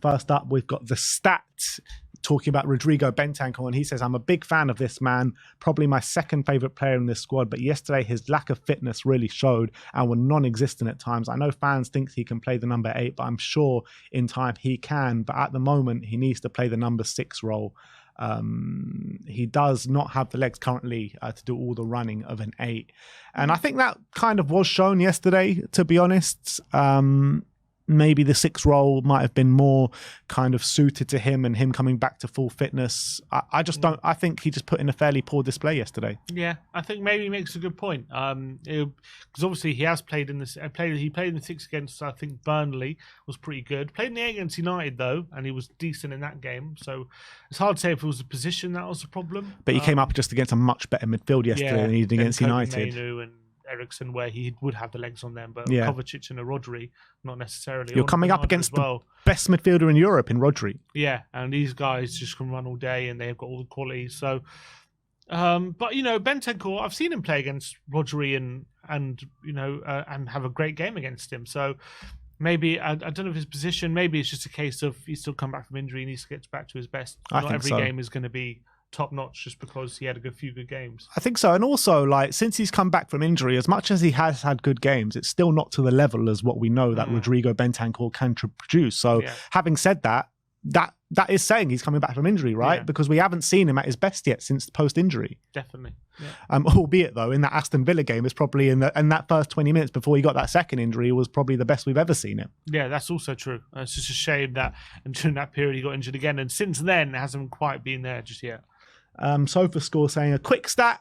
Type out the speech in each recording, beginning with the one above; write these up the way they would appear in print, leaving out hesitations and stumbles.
First up, we've got the stats talking about Rodrigo Bentancur, and he says, I'm a big fan of this man, probably my second favourite player in this squad, but yesterday his lack of fitness really showed and were non-existent at times. I know fans think he can play the number 8, but I'm sure in time he can, but at the moment he needs to play the number 6 role. He does not have the legs currently to do all the running of an 8. And I think that kind of was shown yesterday, to be honest. Maybe the 6 role might have been more kind of suited to him and him coming back to full fitness. I think he just put in a fairly poor display yesterday. Yeah, I think maybe he makes a good point. Because obviously he has played in this. He played in the 6 against, I think, Burnley, was pretty good. Played in the 8 against United though, and he was decent in that game. So it's hard to say if it was the position that was the problem. But he came up just against a much better midfield yesterday than he did against United. And Ericsson, where he would have the legs on them, but Kovacic and a Rodri, not necessarily. You're coming up against the best midfielder in Europe in Rodri. Yeah, and these guys just can run all day and they've got all the qualities. So, but you know, Bentancur, I've seen him play against Rodri and have a great game against him. So maybe I don't know if his position. Maybe it's just a case of he's still come back from injury and he needs to get back to his best. Not every game is going to be top notch just because he had a few good games. I think so. And also, like, since he's come back from injury, as much as he has had good games, it's still not to the level as what we know that Rodrigo Bentancur can produce. So having said that is saying he's coming back from injury, right? Yeah. Because we haven't seen him at his best yet since post-injury. Definitely. Yeah. Albeit though, in that Aston Villa game, it's probably in that first 20 minutes before he got that second injury was probably the best we've ever seen him. Yeah, that's also true. It's just a shame that during that period he got injured again, and since then it hasn't quite been there just yet. SofaScore saying a quick stat.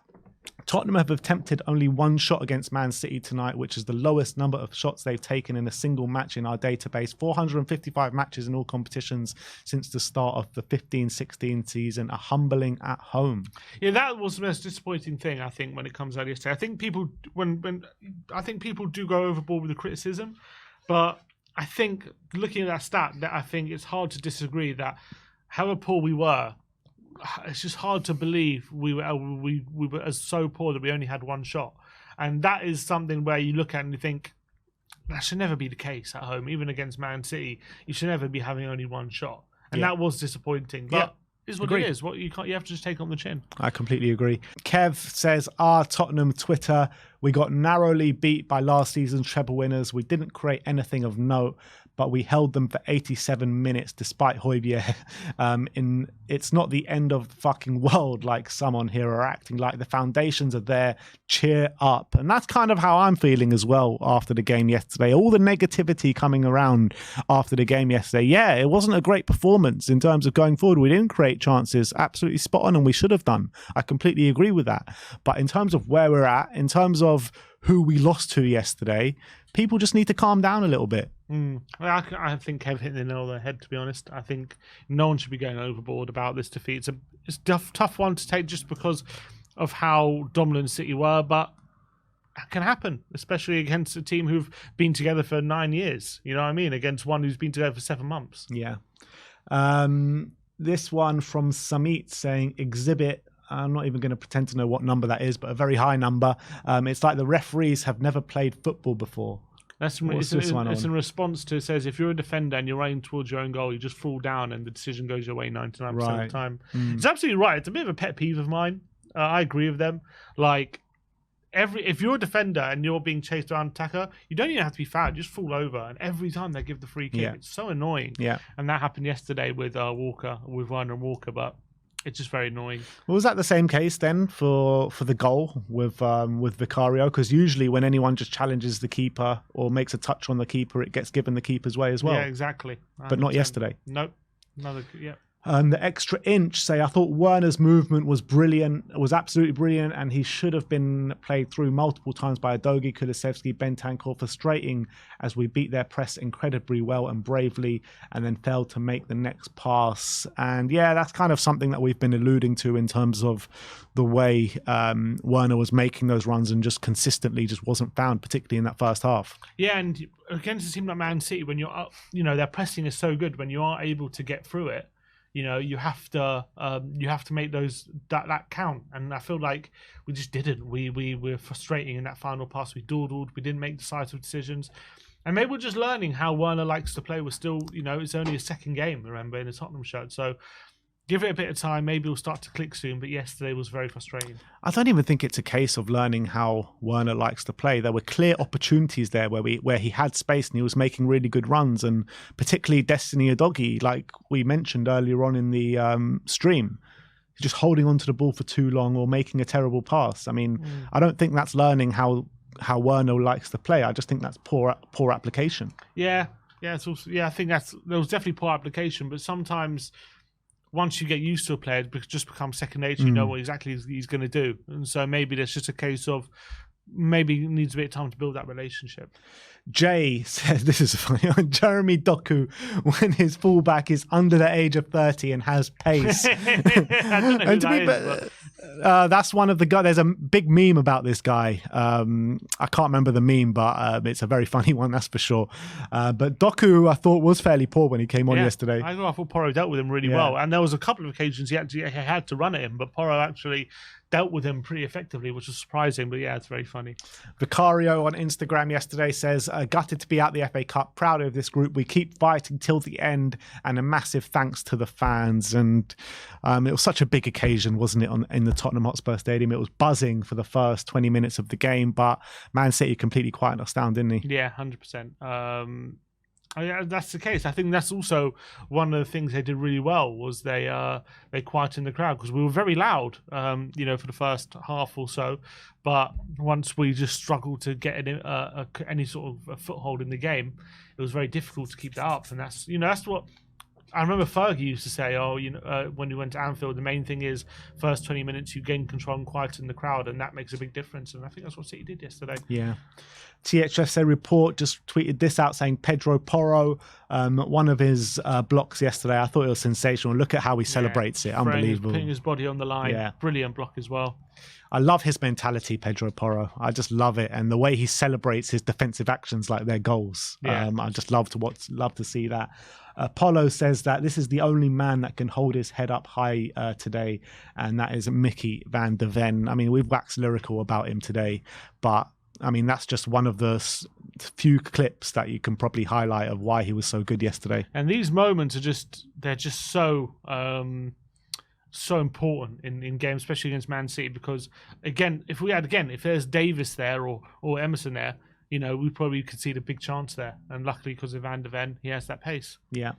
Tottenham have attempted only 1 shot against Man City tonight, which is the lowest number of shots they've taken in a single match in our database. 455 matches in all competitions since the start of the 15-16 season. A humbling at home. Yeah, that was the most disappointing thing, I think, when it comes out yesterday. I think people do go overboard with the criticism, but I think looking at that stat, that I think it's hard to disagree that however poor we were, it's just hard to believe we were as so poor that we only had 1 shot. And that is something where you look at and you think, that should never be the case at home. Even against Man City, you should never be having only 1 shot. And that was disappointing. But is what it is. You have to just take on the chin. I completely agree. Kev says, Tottenham Twitter, we got narrowly beat by last season's treble winners. We didn't create anything of note, but we held them for 87 minutes despite Højbjerg. It's not the end of the fucking world like some on here are acting like. The foundations are there. Cheer up. And that's kind of how I'm feeling as well after the game yesterday. All the negativity coming around after the game yesterday. Yeah, it wasn't a great performance in terms of going forward. We didn't create chances. Absolutely spot on, and we should have done. I completely agree with that. But in terms of where we're at, in terms of who we lost to yesterday, people just need to calm down a little bit. I think Kev hit the nail on the head, to be honest. I think no one should be going overboard about this defeat. It's a tough one to take just because of how dominant City were, but it can happen, especially against a team who've been together for 9 years. You know what I mean? Against one who's been together for 7 months. Yeah. This one from Samit saying, exhibit. I'm not even going to pretend to know what number that is, but a very high number. It's like the referees have never played football before. It's in response to, it says, if you're a defender and you're running towards your own goal, you just fall down and the decision goes your way 99% of the time. It's absolutely right. It's a bit of a pet peeve of mine. I agree with them. Like, if you're a defender and you're being chased around attacker, you don't even have to be fouled. You just fall over, and every time they give the free kick, it's so annoying. Yeah, and that happened yesterday with Werner and Walker, but it's just very annoying. Well, was that the same case then for the goal with Vicario? Because usually when anyone just challenges the keeper or makes a touch on the keeper, it gets given the keeper's way as well. Yeah, exactly. 100%. But not yesterday. Nope. The extra inch say, I thought Werner's movement was brilliant, was absolutely brilliant, and he should have been played through multiple times by Udogie, Kulusevski, Bentancur. Frustrating as we beat their press incredibly well and bravely and then failed to make the next pass. And yeah, that's kind of something that we've been alluding to in terms of the way Werner was making those runs and just consistently just wasn't found, particularly in that first half. Yeah, and against a team like Man City, when you're up, their pressing is so good, when you are able to get through it, you have to make those that count, and I feel like we just didn't. We were frustrating in that final pass. We dawdled. We didn't make decisive decisions. And maybe we're just learning how Werner likes to play. We're still, it's only a second game, remember, in a Tottenham shirt. So give it a bit of time. Maybe it'll start to click soon. But yesterday was very frustrating. I don't even think it's a case of learning how Werner likes to play. There were clear opportunities there where he had space and he was making really good runs, and particularly Destiny Udogie, like we mentioned earlier on in the stream, just holding onto the ball for too long or making a terrible pass. I mean, I don't think that's learning how Werner likes to play. I just think that's poor application. Yeah, it's also, I think there was definitely poor application, but sometimes once you get used to a player, it just becomes second nature. You know what exactly he's going to do. And so maybe there's just a case of maybe it needs a bit of time to build that relationship. Jay says, this is funny, Jeremy Doku, when his fullback is under the age of 30 and has pace. I don't know who that is, but that's one of the guys. There's a big meme about this guy. I can't remember the meme, but it's a very funny one, that's for sure. But Doku, I thought, was fairly poor when he came on yesterday. I thought Porro dealt with him really well. And there was a couple of occasions he had to run at him, but Porro actually dealt with him pretty effectively, which was surprising. But yeah, it's very funny. Vicario on Instagram yesterday says, gutted to be out the FA Cup, proud of this group. We keep fighting till the end, and a massive thanks to the fans. And it was such a big occasion, wasn't it, in the Tottenham Hotspur Stadium? It was buzzing for the first 20 minutes of the game, but Man City completely quieted us down, didn't he? Yeah, 100%. That's the case. I think that's also one of the things they did really well was they quietened the crowd, because we were very loud, for the first half or so. But once we just struggled to get any sort of a foothold in the game, it was very difficult to keep that up. And that's what I remember Fergie used to say. When we went to Anfield, the main thing is first 20 minutes you gain control and quieten the crowd, and that makes a big difference. And I think that's what City did yesterday. Yeah. THSA Report just tweeted this out saying Pedro Porro, one of his blocks yesterday, I thought it was sensational. Look at how he celebrates it. Unbelievable. Putting his body on the line. Yeah. Brilliant block as well. I love his mentality, Pedro Porro. I just love it. And the way he celebrates his defensive actions like they're goals. Yeah. I just love to see that. Apollo says that this is the only man that can hold his head up high today, and that is Mickey van der Ven. I mean, we've waxed lyrical about him today, but I mean, that's just one of the few clips that you can probably highlight of why he was so good yesterday. And these moments they're just so important in games, especially against Man City, because again, if there's Davis there or Emerson there, we probably could see the big chance there. And luckily, because of Van der Ven, he has that pace. Yeah.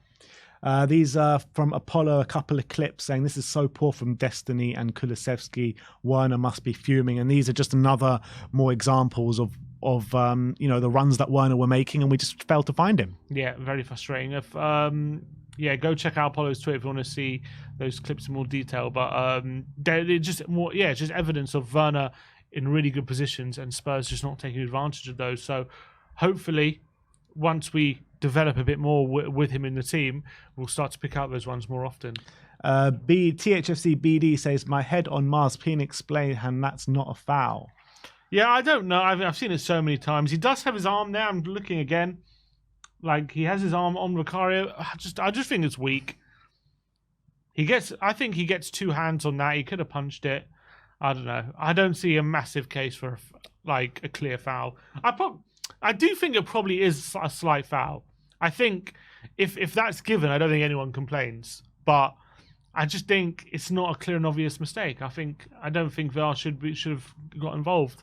These are from Apollo, a couple of clips saying this is so poor from Destiny and Kulusevski. Werner must be fuming. And these are just another more examples of the runs that Werner were making, and we just failed to find him. Yeah, very frustrating. Go check out Apollo's Twitter if you want to see those clips in more detail. But it's just evidence of Werner in really good positions and Spurs just not taking advantage of those. So hopefully, once we develop a bit more with him in the team, we'll start to pick out those ones more often. THFC BD says, my head on Mars, please explain, and that's not a foul. Yeah, I don't know. I've seen it so many times. He does have his arm there. I'm looking again. Like, he has his arm on Vicario. I just think it's weak. I think he gets two hands on that. He could have punched it. I don't know. I don't see a massive case for a clear foul. I do think it probably is a slight foul. I think if that's given, I don't think anyone complains. But I just think it's not a clear and obvious mistake. I don't think VAR should have got involved.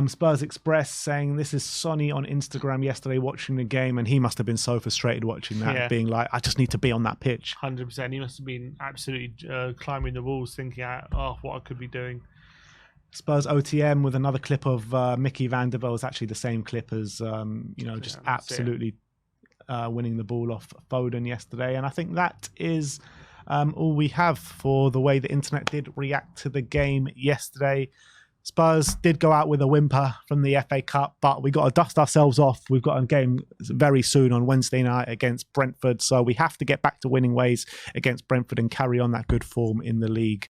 Spurs Express saying this is Sonny on Instagram yesterday watching the game, and he must have been so frustrated watching that, being like, I just need to be on that pitch. 100%. He must have been absolutely climbing the walls, thinking, what I could be doing. Spurs OTM with another clip of Mickey van der Ven. Is actually the same clip as just absolutely winning the ball off Foden yesterday. And I think that is all we have for the way the internet did react to the game yesterday. Spurs did go out with a whimper from the FA Cup, but we got to dust ourselves off. We've got a game very soon on Wednesday night against Brentford, so we have to get back to winning ways against Brentford and carry on that good form in the league.